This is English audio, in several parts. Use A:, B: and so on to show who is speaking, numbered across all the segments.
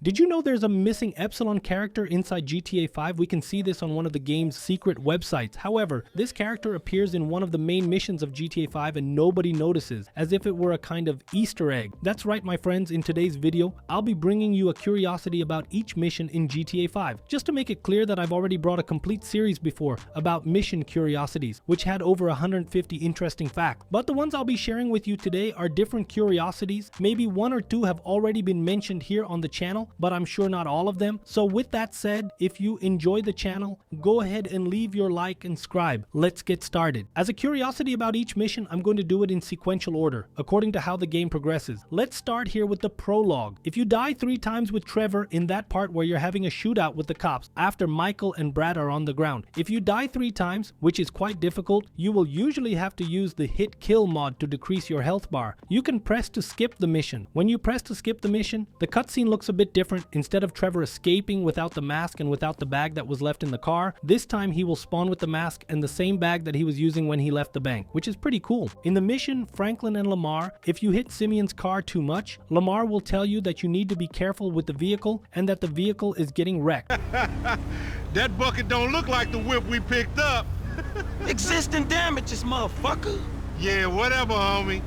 A: Did you know there's a missing Epsilon character inside GTA 5? We can see this on one of the game's secret websites. However, this character appears in one of the main missions of GTA 5 and nobody notices, as if it were a kind of Easter egg. That's right, my friends, in today's video, I'll be bringing you a curiosity about each mission in GTA 5. Just to make it clear that I've already brought a complete series before about mission curiosities, which had over 150 interesting facts. But the ones I'll be sharing with you today are different curiosities. Maybe one or two have already been mentioned here on the channel, but I'm sure not all of them. So with that said, if you enjoy the channel, go ahead and leave your like and subscribe. Let's get started. As a curiosity about each mission, I'm going to do it in sequential order, according to how the game progresses. Let's start here with the prologue. If you die 3 times with Trevor in that part where you're having a shootout with the cops after Michael and Brad are on the ground, if you die 3 times, which is quite difficult, you will usually have to use the hit kill mod to decrease your health bar. You can press to skip the mission. When you press to skip the mission, the cutscene looks a bit different. Instead of Trevor escaping without the mask and without the bag that was left in the car, this time he will spawn with the mask and the same bag that he was using when he left the bank, which is pretty cool. In the mission, Franklin and Lamar, if you hit Simeon's car too much, Lamar will tell you that you need to be careful with the vehicle and that the vehicle is getting wrecked.
B: That bucket don't look like the whip we picked up.
C: Existing damages, motherfucker.
B: Yeah, whatever, homie.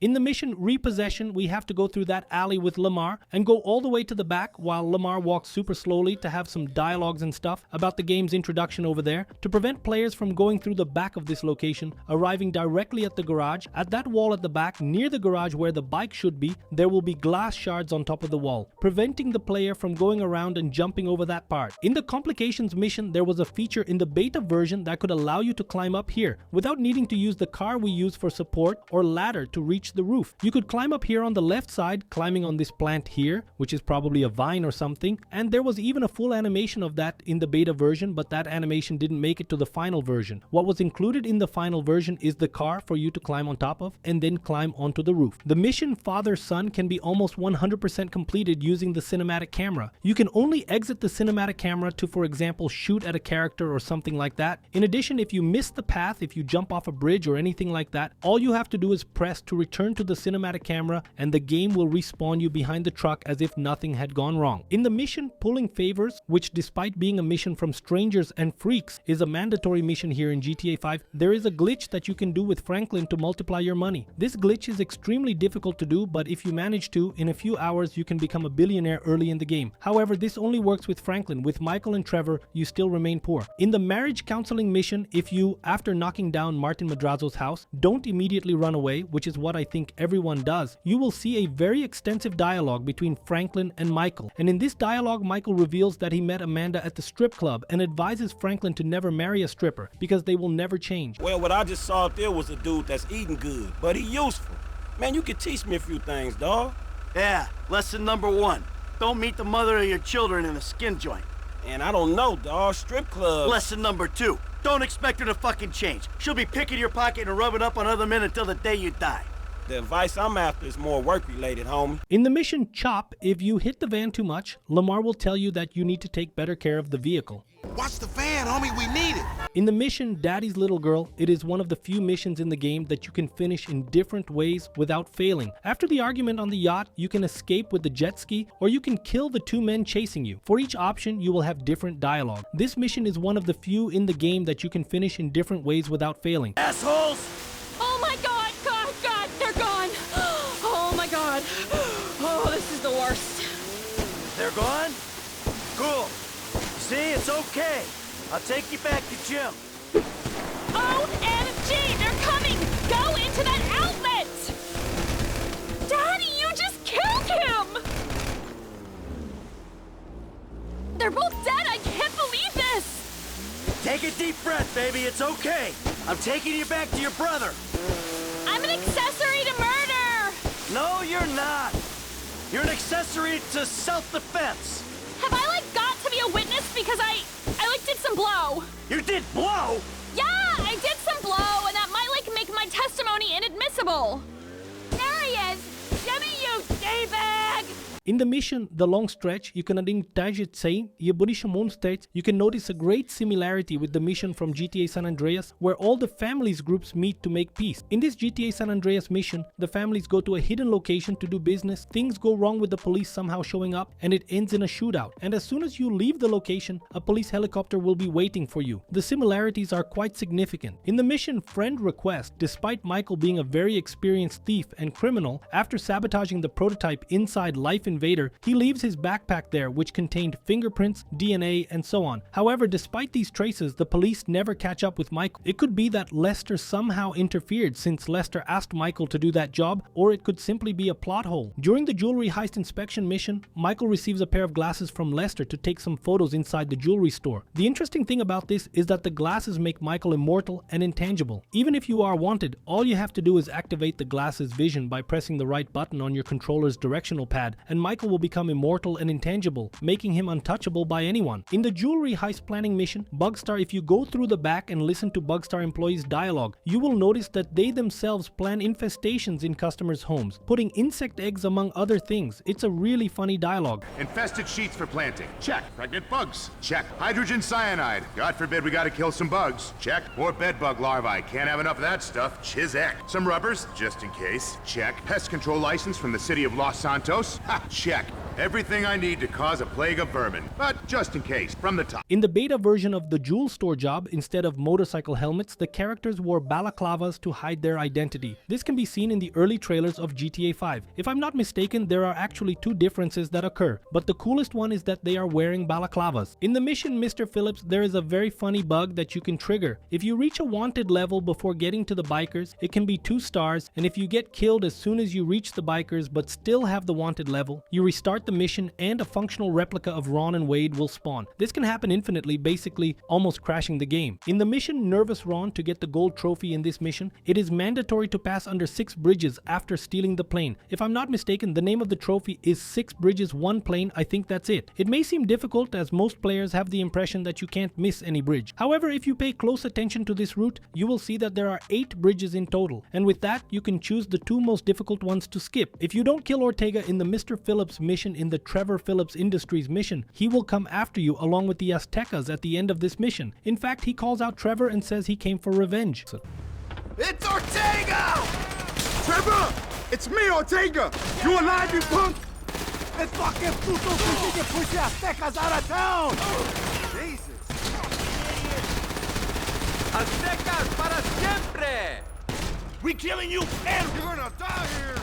A: In the mission Repossession, we have to go through that alley with Lamar and go all the way to the back while Lamar walks super slowly to have some dialogues and stuff about the game's introduction over there to prevent players from going through the back of this location, arriving directly at the garage. At that wall at the back, near the garage where the bike should be, there will be glass shards on top of the wall, preventing the player from going around and jumping over that part. In the Complications mission, there was a feature in the beta version that could allow you to climb up here without needing to use the car we use for support or ladder to reach the roof. You could climb up here on the left side, climbing on this plant here, which is probably a vine or something, and there was even a full animation of that in the beta version, but that animation didn't make it to the final version. What was included in the final version is the car for you to climb on top of and then climb onto the roof. The mission Father-Son can be almost 100% completed using the cinematic camera. You can only exit the cinematic camera to, for example, shoot at a character or something like that. In addition, if you miss the path, if you jump off a bridge or anything like that, all you have to do is press to return to the cinematic camera and the game will respawn you behind the truck as if nothing had gone wrong. In the mission Pulling Favors, which despite being a mission from strangers and freaks is a mandatory mission here in GTA 5, there is a glitch that you can do with Franklin to multiply your money. This glitch is extremely difficult to do, but if you manage to, in a few hours you can become a billionaire early in the game. However, this only works with Franklin. With Michael and Trevor, you still remain poor. In the marriage counseling mission, if you, after knocking down Martin Madrazo's house, don't immediately run away, which is what I think everyone does, you will see a very extensive dialogue between Franklin and Michael. And in this dialogue, Michael reveals that he met Amanda at the strip club and advises Franklin to never marry a stripper because they will never change.
C: Well, what I just saw up there was a dude that's eating good, but he useful. Man, you could teach me a few things, dawg.
D: Yeah, lesson number 1. Don't meet the mother of your children in a skin joint.
C: And I don't know, dawg. Strip clubs.
D: Lesson number 2. Don't expect her to fucking change. She'll be picking your pocket and rubbing up on other men until the day you die.
C: The advice I'm after is more work-related, homie.
A: In the mission Chop, if you hit the van too much, Lamar will tell you that you need to take better care of the vehicle.
B: Watch the van, homie, we need it.
A: In the mission Daddy's Little Girl, it is one of the few missions in the game that you can finish in different ways without failing. After the argument on the yacht, you can escape with the jet ski, or you can kill the 2 men chasing you. For each option, you will have different dialogue. This mission is one of the few in the game that you can finish in different ways without failing.
D: Assholes!
E: Oh my God, God, they're gone. Oh my God. Oh, this is the worst.
D: They're gone? Cool. See, it's okay. I'll take you back to Jim.
E: OMG, they're coming! Go into that outlet! Daddy, you just killed him! They're both dead, I can't believe this!
D: Take a deep breath, baby, it's okay. I'm taking you back to your brother.
E: I'm an accessory to murder!
D: No, you're not. You're an accessory to self-defense.
E: Have I, got to be a witness because I did some blow?
D: You did blow?
E: Yeah, I did some blow, and that might, make my testimony inadmissible. There he is! Jimmy, you D-bag!
A: In the mission The Long Stretch, you can you can notice a great similarity with the mission from GTA San Andreas, where all the families groups meet to make peace. In this GTA San Andreas mission, the families go to a hidden location to do business, things go wrong with the police somehow showing up, and it ends in a shootout. And as soon as you leave the location, a police helicopter will be waiting for you. The similarities are quite significant. In the mission Friend Request, despite Michael being a very experienced thief and criminal, after sabotaging the prototype inside Life Invader, he leaves his backpack there, which contained fingerprints, DNA, and so on. However, despite these traces, the police never catch up with Michael. It could be that Lester somehow interfered since Lester asked Michael to do that job, or it could simply be a plot hole. During the jewelry heist inspection mission, Michael receives a pair of glasses from Lester to take some photos inside the jewelry store. The interesting thing about this is that the glasses make Michael immortal and intangible. Even if you are wanted, all you have to do is activate the glasses' vision by pressing the right button on your controller's directional pad, and Michael will become immortal and intangible, making him untouchable by anyone. In the jewelry heist planning mission, Bugstar, if you go through the back and listen to Bugstar employees' dialogue, you will notice that they themselves plan infestations in customers' homes, putting insect eggs among other things. It's a really funny dialogue.
F: Infested sheets for planting. Check. Pregnant bugs. Check. Hydrogen cyanide. God forbid we gotta kill some bugs. Check. More bedbug larvae. Can't have enough of that stuff. Chizek. Some rubbers, just in case. Check. Pest control license from the city of Los Santos. Ha! Check. Everything I need to cause a plague of vermin. But just in case, from the top.
A: In the beta version of the jewel store job, instead of motorcycle helmets, the characters wore balaclavas to hide their identity. This can be seen in the early trailers of GTA 5. If I'm not mistaken, there are actually two differences that occur, but the coolest one is that they are wearing balaclavas. In the mission Mr. Phillips, there is a very funny bug that you can trigger. If you reach a wanted level before getting to the bikers, it can be 2 stars, and if you get killed as soon as you reach the bikers but still have the wanted level, you restart the mission and a functional replica of Ron and Wade will spawn. This can happen infinitely, basically almost crashing the game. In the mission Nervous Ron, to get the gold trophy in this mission, it is mandatory to pass under 6 bridges after stealing the plane. If I'm not mistaken, the name of the trophy is 6 bridges 1 plane. I think that's it. It may seem difficult as most players have the impression that you can't miss any bridge. However, if you pay close attention to this route, you will see that there are 8 bridges in total, and with that you can choose the 2 most difficult ones to skip. If you don't kill Ortega in the Mr. Phillips mission in the Trevor Phillips Industries mission, he will come after you along with the Aztecas at the end of this mission. In fact, he calls out Trevor and says he came for revenge.
F: It's Ortega! Trevor! It's me, Ortega! You alive, you punk?
D: Let's fucking puto we can push the Aztecas out of town!
F: Jesus.
D: Aztecas para siempre!
F: We killing you and you're gonna die here!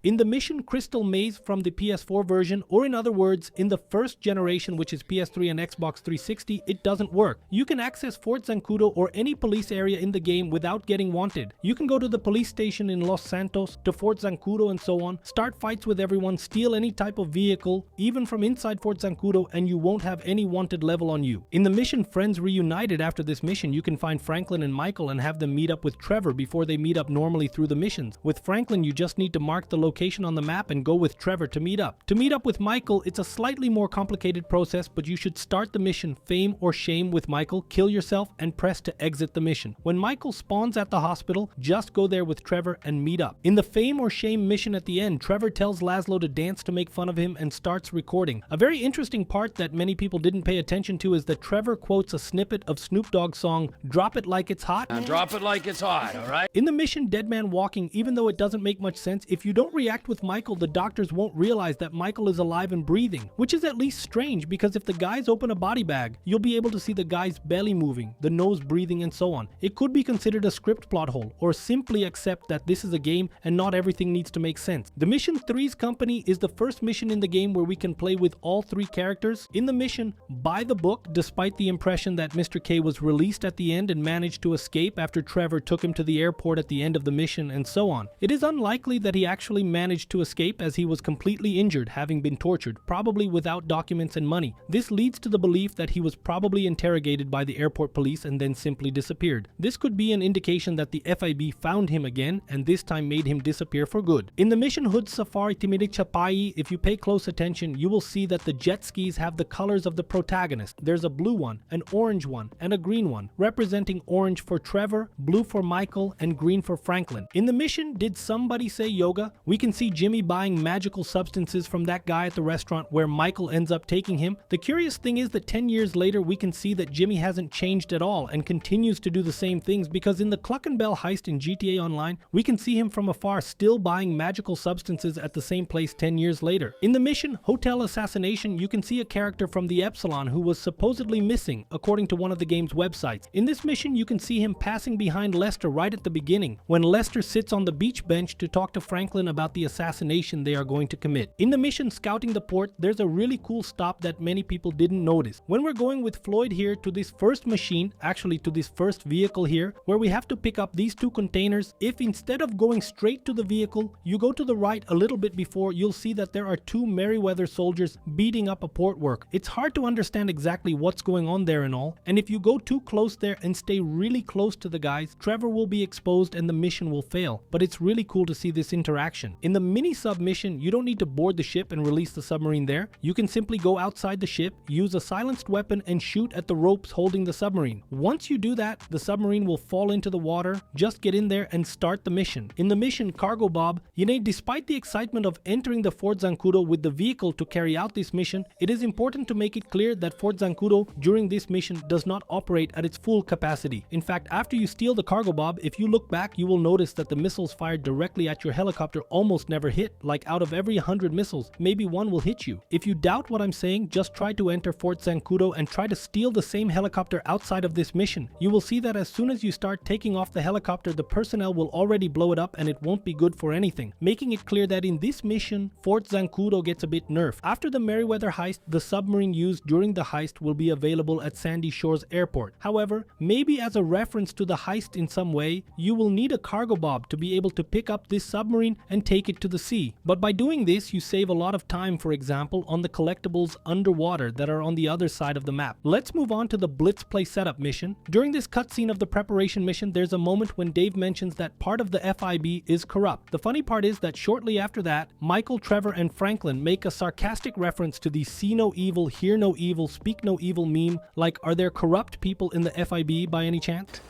A: In the mission Crystal Maze from the PS4 version, or in other words, in the first generation, which is PS3 and Xbox 360, it doesn't work. You can access Fort Zancudo or any police area in the game without getting wanted. You can go to the police station in Los Santos, to Fort Zancudo and so on, start fights with everyone, steal any type of vehicle, even from inside Fort Zancudo, and you won't have any wanted level on you. In the mission Friends Reunited, after this mission, you can find Franklin and Michael and have them meet up with Trevor before they meet up normally through the missions. With Franklin, you just need to mark the location on the map and go with Trevor to meet up. To meet up with Michael, it's a slightly more complicated process, but you should start the mission Fame or Shame with Michael, kill yourself, and press to exit the mission. When Michael spawns at the hospital, just go there with Trevor and meet up. In the Fame or Shame mission at the end, Trevor tells Laszlo to dance to make fun of him and starts recording. A very interesting part that many people didn't pay attention to is that Trevor quotes a snippet of Snoop Dogg's song, "Drop It Like It's Hot."
D: Drop it like it's hot, alright?
A: In the mission Dead Man Walking, even though it doesn't make much sense, if you don't react with Michael, the doctors won't realize that Michael is alive and breathing, which is at least strange because if the guys open a body bag, you'll be able to see the guy's belly moving, the nose breathing, and so on. It could be considered a script plot hole, or simply accept that this is a game and not everything needs to make sense. The mission Three's Company is the first mission in the game where we can play with all 3 characters. In the mission Buy the Book, despite the impression that Mr. K was released at the end and managed to escape after Trevor took him to the airport at the end of the mission and so on, it is unlikely that he actually managed to escape as he was completely injured, having been tortured, probably without documents and money. This leads to the belief that he was probably interrogated by the airport police and then simply disappeared. This could be an indication that the FIB found him again and this time made him disappear for good. In the mission Hood Safari Timidik Chapai, if you pay close attention, you will see that the jet skis have the colors of the protagonist. There's a blue one, an orange one, and a green one, representing orange for Trevor, blue for Michael, and green for Franklin. In the mission Did Somebody Say Yoga, Saratoga. We can see Jimmy buying magical substances from that guy at the restaurant where Michael ends up taking him. The curious thing is that 10 years later we can see that Jimmy hasn't changed at all and continues to do the same things, because in the Cluck and Bell heist in GTA Online, we can see him from afar still buying magical substances at the same place 10 years later. In the mission Hotel Assassination, you can see a character from the Epsilon who was supposedly missing, according to one of the game's websites. In this mission, you can see him passing behind Lester right at the beginning, when Lester sits on the beach bench to talk to Franklin about the assassination they are going to commit. In the mission Scouting the Port, there's a really cool stop that many people didn't notice. When we're going with Floyd here to this first machine, actually to this first vehicle here, where we have to pick up these two containers, if instead of going straight to the vehicle, you go to the right a little bit before, you'll see that there are two Merryweather soldiers beating up a port worker. It's hard to understand exactly what's going on there and all, and if you go too close there and stay really close to the guys, Trevor will be exposed and the mission will fail. But it's really cool to see this interaction. In the mini sub mission, you don't need to board the ship and release the submarine there. You can simply go outside the ship, use a silenced weapon, and shoot at the ropes holding the submarine. Once you do that, the submarine will fall into the water. Just get in there and start the mission. In the mission Cargo Bob, despite the excitement of entering the Fort Zancudo with the vehicle to carry out this mission, it is important to make it clear that Fort Zancudo during this mission does not operate at its full capacity. In fact, after you steal the Cargo Bob, if you look back, you will notice that the missiles fired directly at your helicopter almost never hit. Like out of every 100 missiles, maybe one will hit you. If you doubt what I'm saying, just try to enter Fort Zancudo and try to steal the same helicopter outside of this mission. You will see that as soon as you start taking off the helicopter, the personnel will already blow it up and it won't be good for anything, making it clear that in this mission, Fort Zancudo gets a bit nerfed. After the Merryweather heist, the submarine used during the heist will be available at Sandy Shores Airport. However, maybe as a reference to the heist in some way, you will need a Cargo Bob to be able to pick up this submarine and take it to the sea. But by doing this, you save a lot of time, for example, on the collectibles underwater that are on the other side of the map. Let's move on to the Blitz Play Setup mission. During this cutscene of the preparation mission, there's a moment when Dave mentions that part of the FIB is corrupt. The funny part is that shortly after that, Michael, Trevor, and Franklin make a sarcastic reference to the see no evil, hear no evil, speak no evil meme, like, are there corrupt people in the FIB by any chance?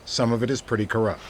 G: Some of it is pretty corrupt.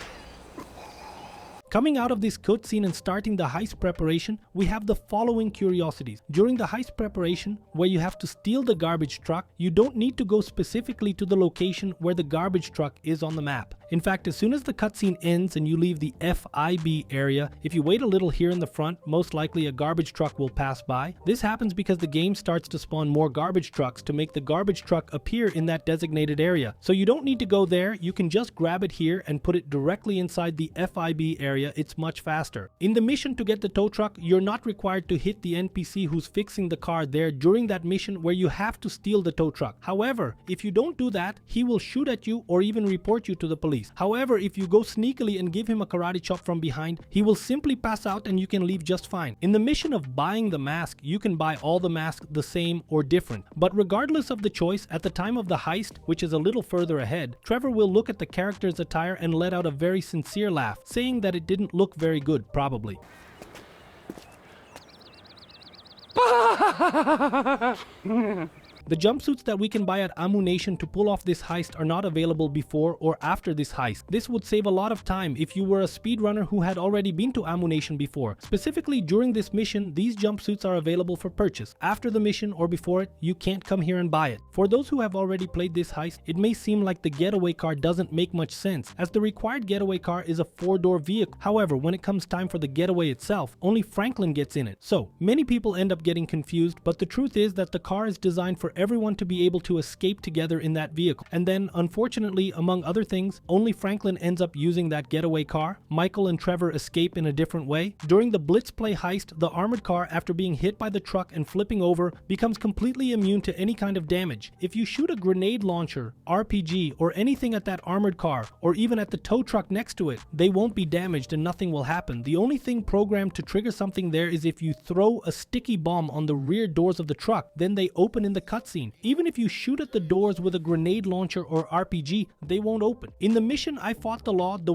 A: Coming out of this cutscene and starting the heist preparation, we have the following curiosities. During the heist preparation, where you have to steal the garbage truck, you don't need to go specifically to the location where the garbage truck is on the map. In fact, as soon as the cutscene ends and you leave the FIB area, if you wait a little here in the front, most likely a garbage truck will pass by. This happens because the game starts to spawn more garbage trucks to make the garbage truck appear in that designated area. So you don't need to go there, you can just grab it here and put it directly inside the FIB area. It's much faster. In the mission to get the tow truck, you're not required to hit the NPC who's fixing the car there during that mission where you have to steal the tow truck. However, if you don't do that, he will shoot at you or even report you to the police. However, if you go sneakily and give him a karate chop from behind, he will simply pass out and you can leave just fine. In the mission of buying the mask, you can buy all the masks the same or different. But regardless of the choice, at the time of the heist, which is a little further ahead, Trevor will look at the character's attire and let out a very sincere laugh, saying that it didn't look very good, probably. The jumpsuits that we can buy at Ammu-Nation to pull off this heist are not available before or after this heist. This would save a lot of time if you were a speedrunner who had already been to Ammu-Nation before. Specifically during this mission, these jumpsuits are available for purchase. After the mission or before it, you can't come here and buy it. For those who have already played this heist, it may seem like the getaway car doesn't make much sense, as the required getaway car is a 4-door vehicle. However, when it comes time for the getaway itself, only Franklin gets in it. So, many people end up getting confused, but the truth is that the car is designed for everyone to be able to escape together in that vehicle. And then, unfortunately, among other things, only Franklin ends up using that getaway car. Michael and Trevor escape in a different way. During the Blitz Play heist, the armored car, after being hit by the truck and flipping over, becomes completely immune to any kind of damage. If you shoot a grenade launcher, RPG, or anything at that armored car, or even at the tow truck next to it, they won't be damaged and nothing will happen. The only thing programmed to trigger something there is if you throw a sticky bomb on the rear doors of the truck, then they open in the cutscene cutscene. Even if you shoot at the doors with a grenade launcher or RPG, they won't open. In the mission I fought the law, the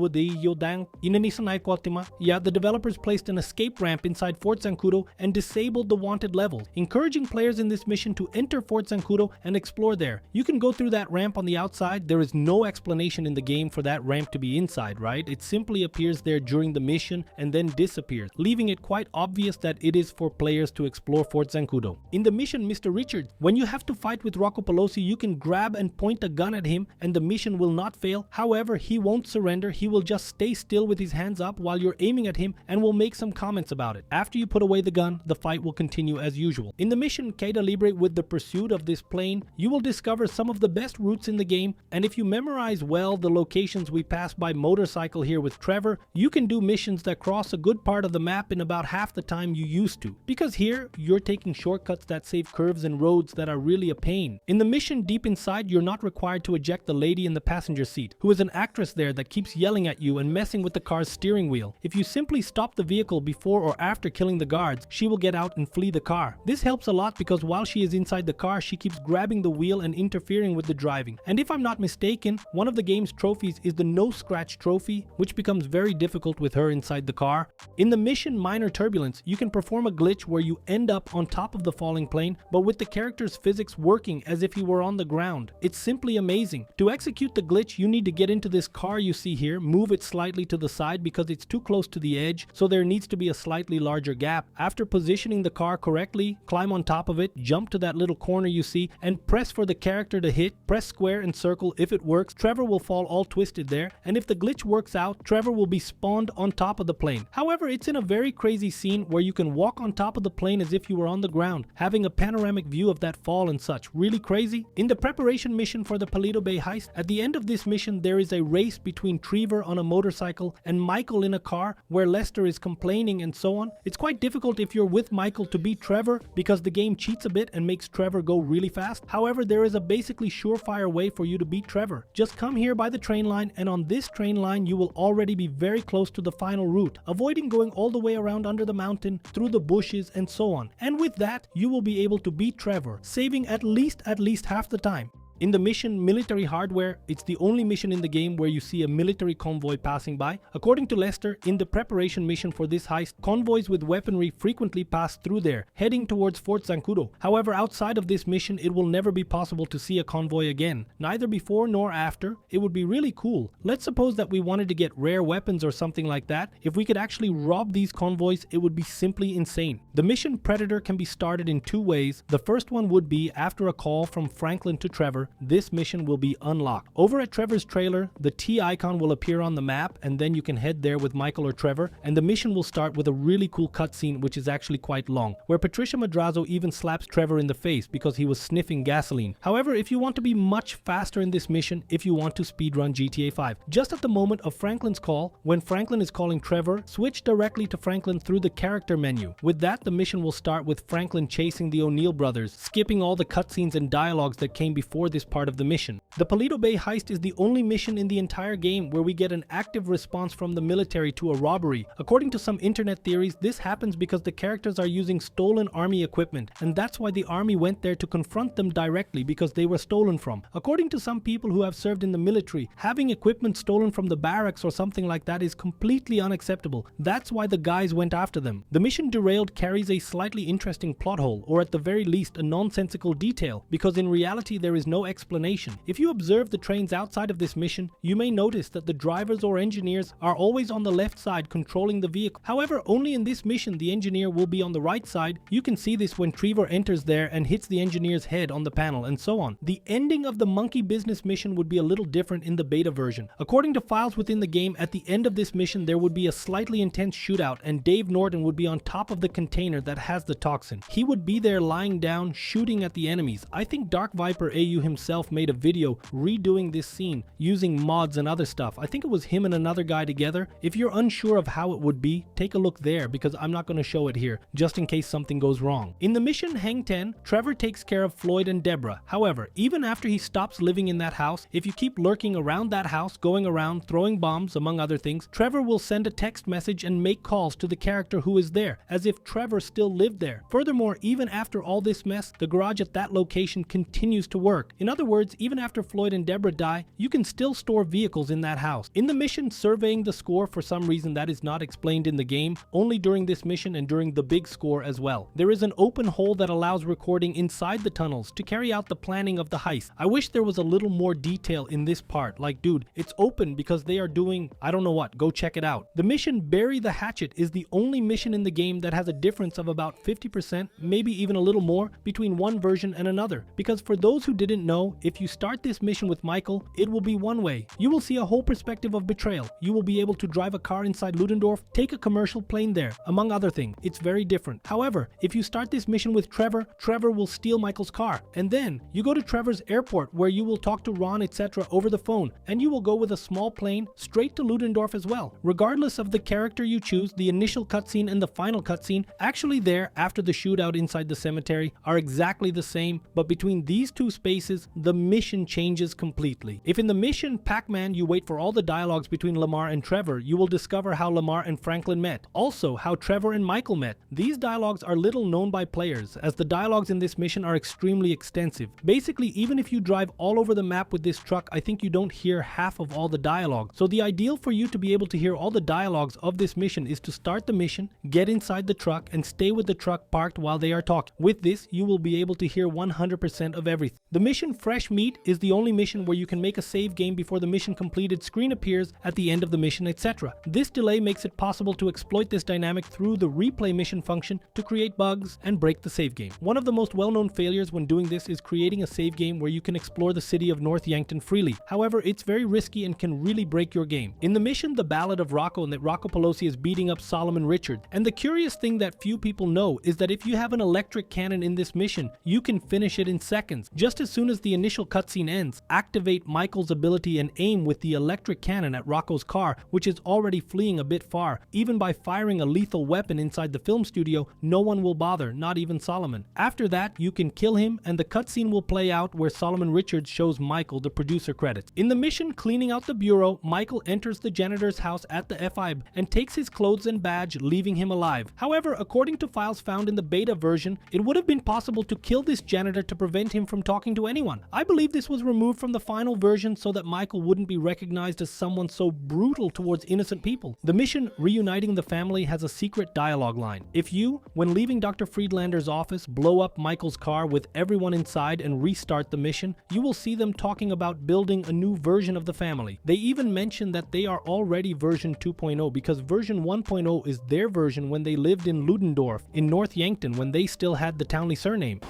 A: developers placed an escape ramp inside Fort Zancudo and disabled the wanted levels, encouraging players in this mission to enter Fort Zancudo and explore there. You can go through that ramp on the outside. There is no explanation in the game for that ramp to be inside, right? It simply appears there during the mission and then disappears, leaving it quite obvious that it is for players to explore Fort Zancudo. In the mission Mr. Richards, when you have to fight with Rocco Pelosi, you can grab and point a gun at him and the mission will not fail. However, he won't surrender. He will just stay still with his hands up while you're aiming at him and will make some comments about it. After you put away the gun, the fight will continue as usual. In the mission Queda Libre with the pursuit of this plane, you will discover some of the best routes in the game, and if you memorize well the locations we pass by motorcycle here with Trevor, you can do missions that cross a good part of the map in about half the time you used to. Because here, you're taking shortcuts that save curves and roads that are really a pain. In the mission deep inside, you're not required to eject the lady in the passenger seat, who is an actress there that keeps yelling at you and messing with the car's steering wheel. If you simply stop the vehicle before or after killing the guards, she will get out and flee the car. This helps a lot because while she is inside the car, she keeps grabbing the wheel and interfering with the driving. And if I'm not mistaken, one of the game's trophies is the no scratch trophy, which becomes very difficult with her inside the car. In the mission Minor Turbulence, you can perform a glitch where you end up on top of the falling plane, but with the character's physics working as if he were on the ground. It's simply amazing. To execute the glitch, you need to get into this car you see here, move it slightly to the side because it's too close to the edge, so there needs to be a slightly larger gap. After positioning the car correctly, climb on top of it, jump to that little corner you see, and press for the character to hit. Press square and circle. If it works, Trevor will fall all twisted there, and if the glitch works out, Trevor will be spawned on top of the plane. However, it's in a very crazy scene where you can walk on top of the plane as if you were on the ground, having a panoramic view of that fall and such. Really crazy. In the preparation mission for the Paleto Bay heist, at the end of this mission there is a race between Trevor on a motorcycle and Michael in a car where Lester is complaining and so on. It's quite difficult if you're with Michael to beat Trevor because the game cheats a bit and makes Trevor go really fast. However, there is a basically surefire way for you to beat Trevor. Just come here by the train line, and on this train line you will already be very close to the final route, avoiding going all the way around under the mountain, through the bushes and so on. And with that, you will be able to beat Trevor, saving at least half the time. In the mission Military Hardware, it's the only mission in the game where you see a military convoy passing by. According to Lester, in the preparation mission for this heist, convoys with weaponry frequently pass through there, heading towards Fort Zancudo. However, outside of this mission, it will never be possible to see a convoy again, neither before nor after. It would be really cool. Let's suppose that we wanted to get rare weapons or something like that. If we could actually rob these convoys, it would be simply insane. The mission Predator can be started in two ways. The first one would be after a call from Franklin to Trevor. This mission will be unlocked. Over at Trevor's trailer, the T icon will appear on the map, and then you can head there with Michael or Trevor, and the mission will start with a really cool cutscene which is actually quite long, where Patricia Madrazo even slaps Trevor in the face because he was sniffing gasoline. However, if you want to be much faster in this mission, if you want to speedrun GTA 5, just at the moment of Franklin's call, when Franklin is calling Trevor, switch directly to Franklin through the character menu. With that, the mission will start with Franklin chasing the O'Neill brothers, skipping all the cutscenes and dialogues that came before this part of the mission. The Paleto Bay heist is the only mission in the entire game where we get an active response from the military to a robbery. According to some internet theories, this happens because the characters are using stolen army equipment, and that's why the army went there to confront them directly because they were stolen from. According to some people who have served in the military, having equipment stolen from the barracks or something like that is completely unacceptable. That's why the guys went after them. The mission Derailed carries a slightly interesting plot hole, or at the very least a nonsensical detail, because in reality there is no explanation. If you observe the trains outside of this mission, you may notice that the drivers or engineers are always on the left side controlling the vehicle. However, only in this mission the engineer will be on the right side. You can see this when Trevor enters there and hits the engineer's head on the panel, and so on. The ending of the monkey business mission would be a little different in the beta version. According to files within the game, at the end of this mission there would be a slightly intense shootout, and Dave Norton would be on top of the container that has the toxin. He would be there lying down shooting at the enemies. I think Dark Viper AU himself himself made a video redoing this scene using mods and other stuff. I think it was him and another guy together. If you're unsure of how it would be, take a look there because I'm not going to show it here, just in case something goes wrong. In the mission Hang 10, Trevor takes care of Floyd and Deborah. However, even after he stops living in that house, if you keep lurking around that house, going around, throwing bombs, among other things, Trevor will send a text message and make calls to the character who is there, as if Trevor still lived there. Furthermore, even after all this mess, the garage at that location continues to work. In other words, even after Floyd and Deborah die, you can still store vehicles in that house. In the mission Surveying the Score, for some reason that is not explained in the game, only during this mission and during the big score as well. There is an open hole that allows recording inside the tunnels to carry out the planning of the heist. I wish there was a little more detail in this part, like dude, it's open because they are doing I don't know what, go check it out. The mission Bury the Hatchet is the only mission in the game that has a difference of about 50%, maybe even a little more, between one version and another. Because for those who didn't know, if you start this mission with Michael, it will be one way. You will see a whole perspective of betrayal. You will be able to drive a car inside Ludendorff, take a commercial plane there, among other things. It's very different. However, if you start this mission with Trevor, Trevor will steal Michael's car. And then you go to Trevor's airport where you will talk to Ron, etc. over the phone, and you will go with a small plane straight to Ludendorff as well. Regardless of the character you choose, the initial cutscene and the final cutscene, actually there after the shootout inside the cemetery, are exactly the same, but between these two spaces, the mission changes completely. If in the mission Pac-Man you wait for all the dialogues between Lamar and Trevor, you will discover how Lamar and Franklin met. Also, how Trevor and Michael met. These dialogues are little known by players, as the dialogues in this mission are extremely extensive. Basically, even if you drive all over the map with this truck, I think you don't hear half of all the dialogue. So the ideal for you to be able to hear all the dialogues of this mission is to start the mission, get inside the truck, and stay with the truck parked while they are talking. With this, you will be able to hear 100% of everything. The mission Fresh Meat is the only mission where you can make a save game before the mission completed screen appears at the end of the mission, etc. This delay makes it possible to exploit this dynamic through the replay mission function to create bugs and break the save game. One of the most well-known failures when doing this is creating a save game where you can explore the city of North Yankton freely. However, it's very risky and can really break your game. In the mission The Ballad of Rocco, and that Rocco Pelosi is beating up Solomon Richard. And the curious thing that few people know is that if you have an electric cannon in this mission, you can finish it in seconds. Just as soon as the initial cutscene ends, activate Michael's ability and aim with the electric cannon at Rocco's car, which is already fleeing a bit far. Even by firing a lethal weapon inside the film studio, no one will bother, not even Solomon. After that, you can kill him and the cutscene will play out where Solomon Richards shows Michael the producer credits. In the mission Cleaning Out the Bureau, Michael enters the janitor's house at the FIB and takes his clothes and badge, leaving him alive. However, according to files found in the beta version, it would have been possible to kill this janitor to prevent him from talking to anyone. I believe this was removed from the final version so that Michael wouldn't be recognized as someone so brutal towards innocent people. The mission Reuniting the Family has a secret dialogue line. If you, when leaving Dr. Friedlander's office, blow up Michael's car with everyone inside and restart the mission, you will see them talking about building a new version of the family. They even mention that they are already version 2.0 because version 1.0 is their version when they lived in Ludendorff in North Yankton when they still had the Townley surname.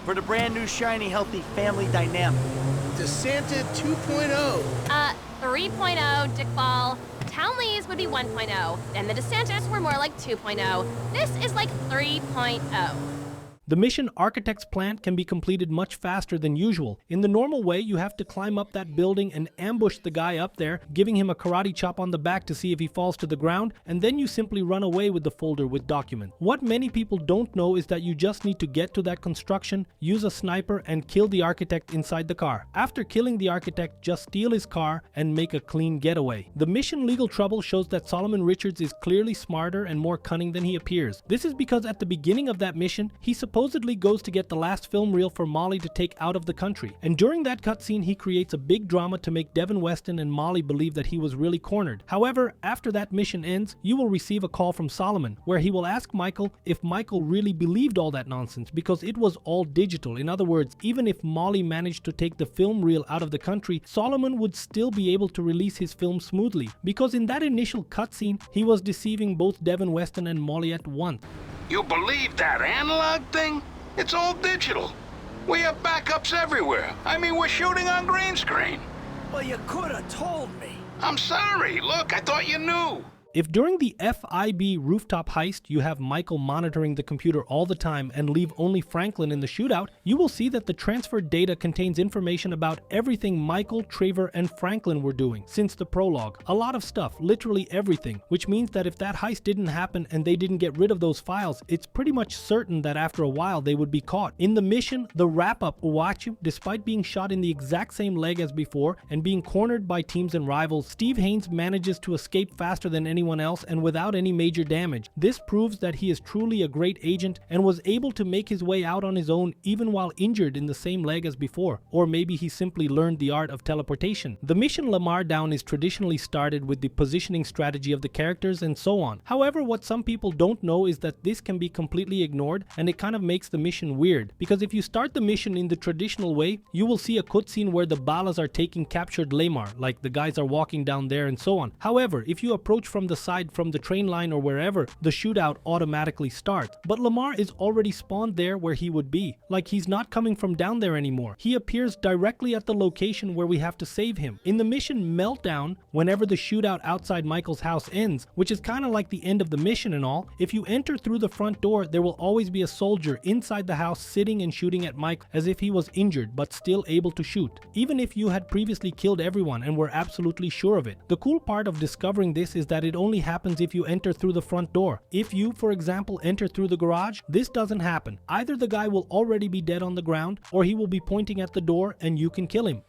D: For the brand new, shiny, healthy family dynamic.
H: DeSanta 2.0.
E: 3.0, Dick Ball. Townley's would be 1.0, and the DeSantis were more like 2.0. This is like 3.0.
A: The mission Architect's Plant can be completed much faster than usual. In the normal way, you have to climb up that building and ambush the guy up there, giving him a karate chop on the back to see if he falls to the ground, and then you simply run away with the folder with documents. What many people don't know is that you just need to get to that construction, use a sniper, and kill the architect inside the car. After killing the architect, just steal his car and make a clean getaway. The mission Legal Trouble shows that Solomon Richards is clearly smarter and more cunning than he appears. This is because at the beginning of that mission, he supposedly goes to get the last film reel for Molly to take out of the country. And during that cutscene, he creates a big drama to make Devin Weston and Molly believe that he was really cornered. However, after that mission ends, you will receive a call from Solomon, where he will ask Michael if Michael really believed all that nonsense because it was all digital. In other words, even if Molly managed to take the film reel out of the country, Solomon would still be able to release his film smoothly, because in that initial cutscene, he was deceiving both Devin Weston and Molly at once.
B: You believe that analog thing? It's all digital. We have backups everywhere. I mean, we're shooting on green screen.
D: Well, you could have told me.
B: I'm sorry. Look, I thought you knew.
A: If during the FIB rooftop heist you have Michael monitoring the computer all the time and leave only Franklin in the shootout, you will see that the transferred data contains information about everything Michael, Trevor, and Franklin were doing since the prologue. A lot of stuff, literally everything, which means that if that heist didn't happen and they didn't get rid of those files, it's pretty much certain that after a while they would be caught. In the mission, the wrap-up Uwachu, despite being shot in the exact same leg as before and being cornered by teams and rivals, Steve Haynes manages to escape faster than anyone else and without any major damage. This proves that he is truly a great agent and was able to make his way out on his own even while injured in the same leg as before. Or maybe he simply learned the art of teleportation. The mission Lamar Down is traditionally started with the positioning strategy of the characters and so on. However, what some people don't know is that this can be completely ignored, and it kind of makes the mission weird. Because if you start the mission in the traditional way, you will see a cutscene where the Balas are taking captured Lamar, like the guys are walking down there and so on. However, if you approach from the side from the train line or wherever, the shootout automatically starts. But Lamar is already spawned there where he would be. Like, he's not coming from down there anymore. He appears directly at the location where we have to save him. In the mission Meltdown, whenever the shootout outside Michael's house ends, which is kind of like the end of the mission and all, if you enter through the front door, there will always be a soldier inside the house sitting and shooting at Mike as if he was injured but still able to shoot, even if you had previously killed everyone and were absolutely sure of it. The cool part of discovering this is that it only happens if you enter through the front door. If you, for example, enter through the garage, this doesn't happen. Either the guy will already be dead on the ground, or he will be pointing at the door and you can kill him.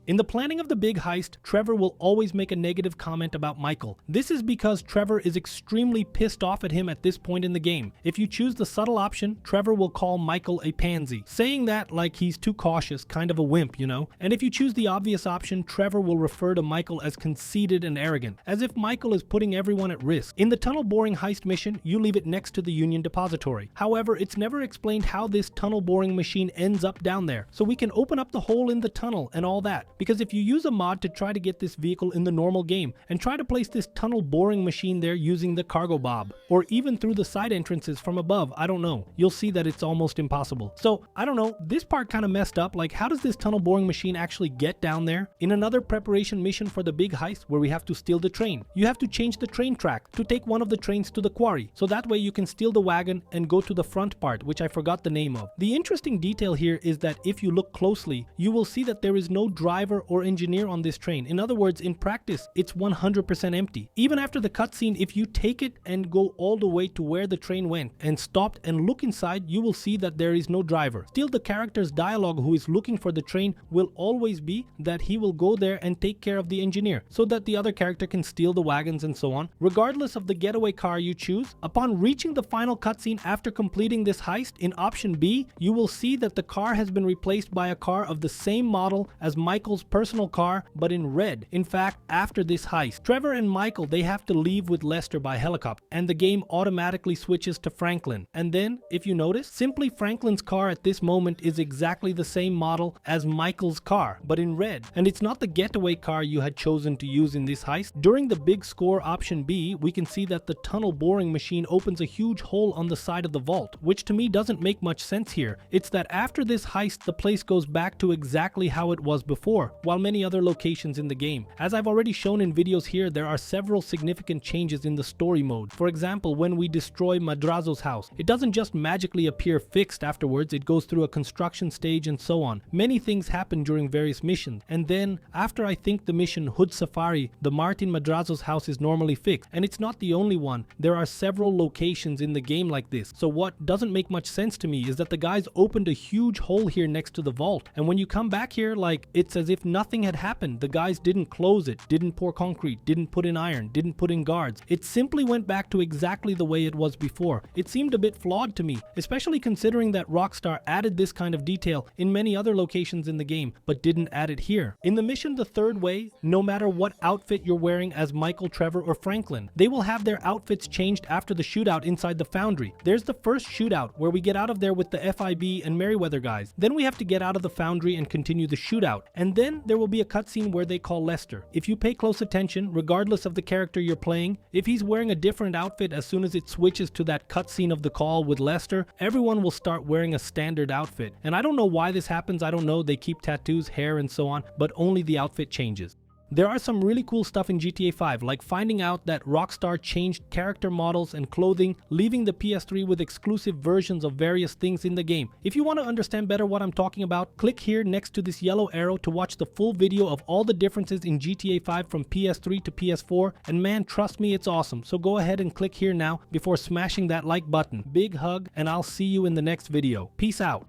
A: In the planning of the big heist, Trevor will always make a negative comment about Michael. This is because Trevor is extremely pissed off at him at this point in the game. If you choose the subtle option, Trevor will call Michael a pansy, saying that like he's too cautious, kind of a wimp, you know? And if you choose the obvious option, Trevor will refer to Michael as conceited and arrogant, as if Michael is putting everyone at risk. In the tunnel boring heist mission, you leave it next to the Union Depository. However, it's never explained how this tunnel boring machine ends up down there, so we can open up the hole in the tunnel and all that. Because if you use a mod to try to get this vehicle in the normal game and try to place this tunnel boring machine there using the cargo bob, or even through the side entrances from above, I don't know, you'll see that it's almost impossible. So I don't know, this part kind of messed up. Like, how does this tunnel boring machine actually get down there? In another preparation mission for the big heist where we have to steal the train, you have to change the train track to take one of the trains to the quarry, so that way you can steal the wagon and go to the front part, which I forgot the name of. The interesting detail here is that if you look closely, you will see that there is no driver or engineer on this train. In other words, in practice, it's 100% empty. Even after the cutscene, if you take it and go all the way to where the train went and stopped and look inside, you will see that there is no driver. Still, the character's dialogue who is looking for the train will always be that he will go there and take care of the engineer so that the other character can steal the wagons and so on. Regardless of the getaway car you choose, upon reaching the final cutscene after completing this heist, in option B, you will see that the car has been replaced by a car of the same model as Michael's personal car, but in red. In fact, after this heist, Trevor and Michael, they have to leave with Lester by helicopter, and the game automatically switches to Franklin. And then, if you notice, simply Franklin's car at this moment is exactly the same model as Michael's car, but in red. And it's not the getaway car you had chosen to use in this heist. During the big score option B, we can see that the tunnel boring machine opens a huge hole on the side of the vault, which to me doesn't make much sense here. It's that after this heist, the place goes back to exactly how it was before, while many other locations in the game. As I've already shown in videos here, there are several significant changes in the story mode. For example, when we destroy Madrazo's house, it doesn't just magically appear fixed afterwards, it goes through a construction stage and so on. Many things happen during various missions, and then after I think the mission Hood Safari, the Martin Madrazo's house is normally fixed, and it's not the only one. There are several locations in the game like this. So what doesn't make much sense to me is that the guys opened a huge hole here next to the vault, and when you come back here, like, it's as if nothing had happened. The guys didn't close it, didn't pour concrete, didn't put in iron, didn't put in guards. It simply went back to exactly the way it was before. It seemed a bit flawed to me, especially considering that Rockstar added this kind of detail in many other locations in the game, but didn't add it here. In the mission The Third Way, no matter what outfit you're wearing as Michael, Trevor, or Franklin, they will have their outfits changed after the shootout inside the foundry. There's the first shootout where we get out of there with the FIB and Merryweather guys. Then we have to get out of the foundry and continue the shootout. And then there will be a cutscene where they call Lester. If you pay close attention, regardless of the character you're playing, if he's wearing a different outfit as soon as it switches to that cutscene of the call with Lester, everyone will start wearing a standard outfit. And I don't know why this happens, I don't know, they keep tattoos, hair, and so on, but only the outfit changes. There are some really cool stuff in GTA 5, like finding out that Rockstar changed character models and clothing, leaving the PS3 with exclusive versions of various things in the game. If you want to understand better what I'm talking about, click here next to this yellow arrow to watch the full video of all the differences in GTA 5 from PS3 to PS4, and man, trust me, it's awesome. So go ahead and click here now before smashing that like button. Big hug, and I'll see you in the next video. Peace out.